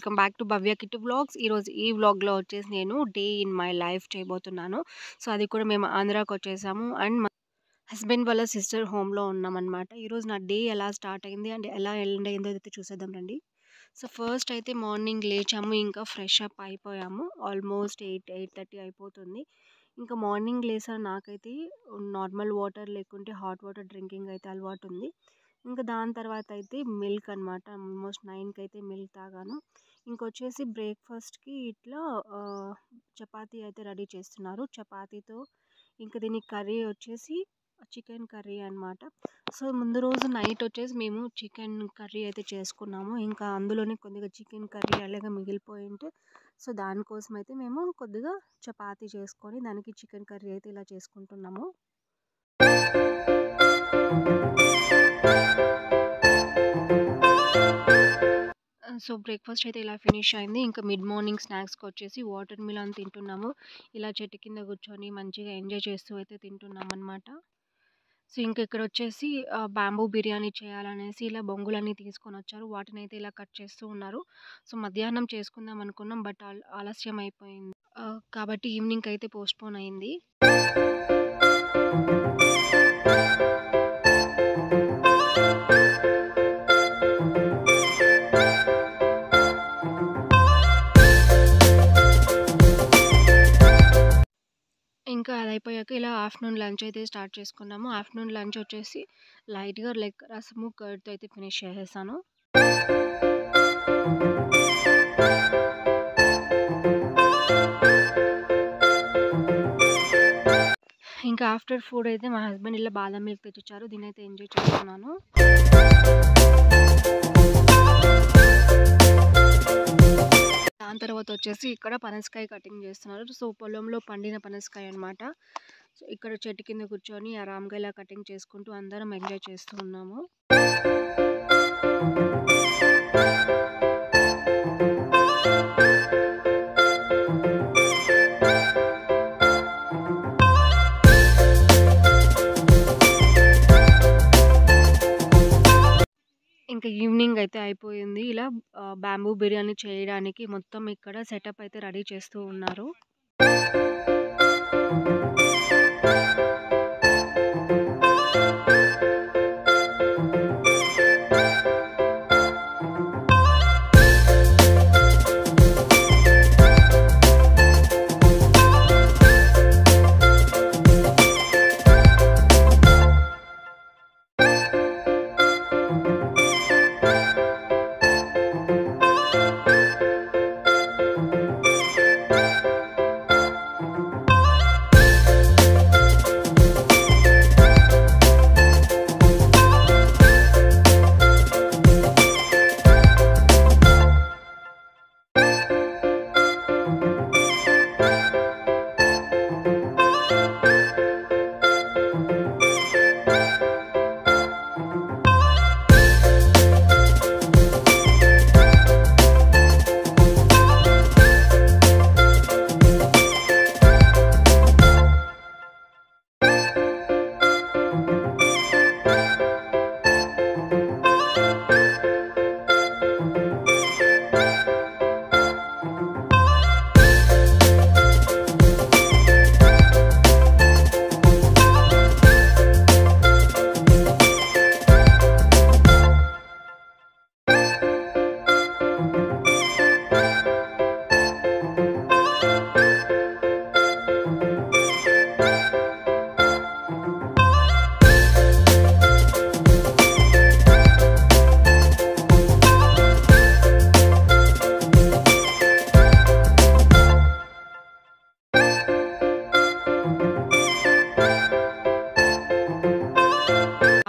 Welcome back to Bhavya Kittu vlogs. ఈరోజు ఈ వ్లాగ్‌లో వచ్చేసి నేను డే ఇన్ మై లైఫ్ చేయబోతున్నాను. సో, అది కూడా మేము ఆంధ్రాకొచ్చేసాము అండ్ మా హస్బెండ్ వాళ్ళ సిస్టర్ హోమ్‌లో ఉన్నామనమాట. ఈరోజు నా డే ఎలా స్టార్ట్ అయింది అండ్ ఎలా ఎండ్ అయిందో అయితే చూసేద్దాం రండి. సో, ఫస్ట్ అయితే మార్నింగ్ లేచాము. ఇంకా ఫ్రెష్ అప్ అయిపోయాము. ఆల్మోస్ట్ 8:30 అయిపోతుంది. ఇంకా మార్నింగ్ లేసాను. నాకైతే నార్మల్ వాటర్ లేకుంటే హాట్ వాటర్ డ్రింకింగ్ అయితే అలవాటుంది. ఇంకా దాని తర్వాత అయితే మిల్క్ అనమాట. ఆల్మోస్ట్ 9కి అయితే మిల్క్ తాగాను. ఇంకొచ్చేసి బ్రేక్‌ఫాస్ట్‌కి ఇట్లా చపాతీ అయితే రెడీ చేస్తున్నారు. చపాతీతో ఇంకా దీనికి కర్రీ వచ్చేసి చికెన్ కర్రీ అనమాట. సో, ముందు రోజు నైట్ వచ్చేసి మేము చికెన్ కర్రీ అయితే చేసుకున్నాము. ఇంకా అందులోనే కొద్దిగా చికెన్ కర్రీ అలాగే మిగిలిపోయుంటే సో, దానికోసం అయితే మేము కొద్దిగా చపాతీ చేసుకొని దానికి చికెన్ కర్రీ అయితే ఇలా చేసుకుంటున్నాము. సో, బ్రేక్‌ఫాస్ట్ అయితే ఇలా ఫినిష్ అయింది. ఇంకా మిడ్ మార్నింగ్ స్నాక్స్‌కొచ్చేసి వాటర్ మిలన్ తింటున్నాము. ఇలా చెట్టు కింద కూర్చొని మంచిగా ఎంజాయ్ చేస్తూ అయితే తింటున్నామనమాట. సో, ఇంక ఇక్కడొచ్చేసి బాంబూ బిర్యానీ చేయాలనేసి ఇలా బొంగులన్నీ తీసుకొనొచ్చారు. వాటినైతే ఇలా కట్ చేస్తూ ఉన్నారు. సో, మధ్యాహ్నం చేసుకుందాం అనుకున్నాం. బట్ ఆలస్యం అయిపోయింది. కాబట్టి ఈవినింగ్‌కైతే పోస్ట్‌పోన్ అయింది. ఇంకా అదయిపోయాక ఇలా ఆఫ్టర్‌నూన్ లంచ్ అయితే స్టార్ట్ చేసుకున్నాము. ఆఫ్టర్‌నూన్ లంచ్ వచ్చేసి లైట్‌గా లైక్ రసము, కర్డ్‌తో అయితే ఫినిష్ చేసేసాను. ఇంకా ఆఫ్టర్ ఫుడ్ అయితే మా హస్బెండ్ ఇలా బాదం మిల్క్ తెచ్చిచ్చారు. దీన్నైతే ఎంజాయ్ చేస్తున్నాను. దాని తర్వాత వచ్చేసి ఇక్కడ పనసకాయ కటింగ్ చేస్తున్నారు. సో, పొలంలో పండిన పనసకాయ అనమాట. సో, ఇక్కడ చెట్టు కింద కూర్చొని ఆరాంగా ఇలా కటింగ్ చేసుకుంటూ అందరం ఎంజాయ్ చేస్తూ ఉన్నాము. ఇంకా ఈవినింగ్ అయితే అయిపోయింది. ఇలా బాంబూ బిర్యానీ చేయడానికి మొత్తం ఇక్కడ సెటప్ అయితే రెడీ చేస్తూ ఉన్నారు.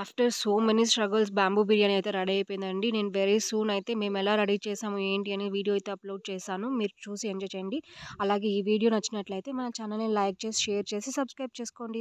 After so many struggles bamboo biryani అయితే రెడీ అయిపోయిందండి. నేను వెరీ సూన్ అయితే మేము ఎలా రెడీ చేసాము ఏంటి అనే వీడియో అయితే అప్లోడ్ చేశాను. మీరు చూసి ఎంజాయ్ చేయండి. అలాగే ఈ వీడియో నచ్చినట్లయితే మన ఛానల్‌ని లైక్ చేసి, షేర్ చేసి, సబ్స్క్రైబ్ చేసుకోండి.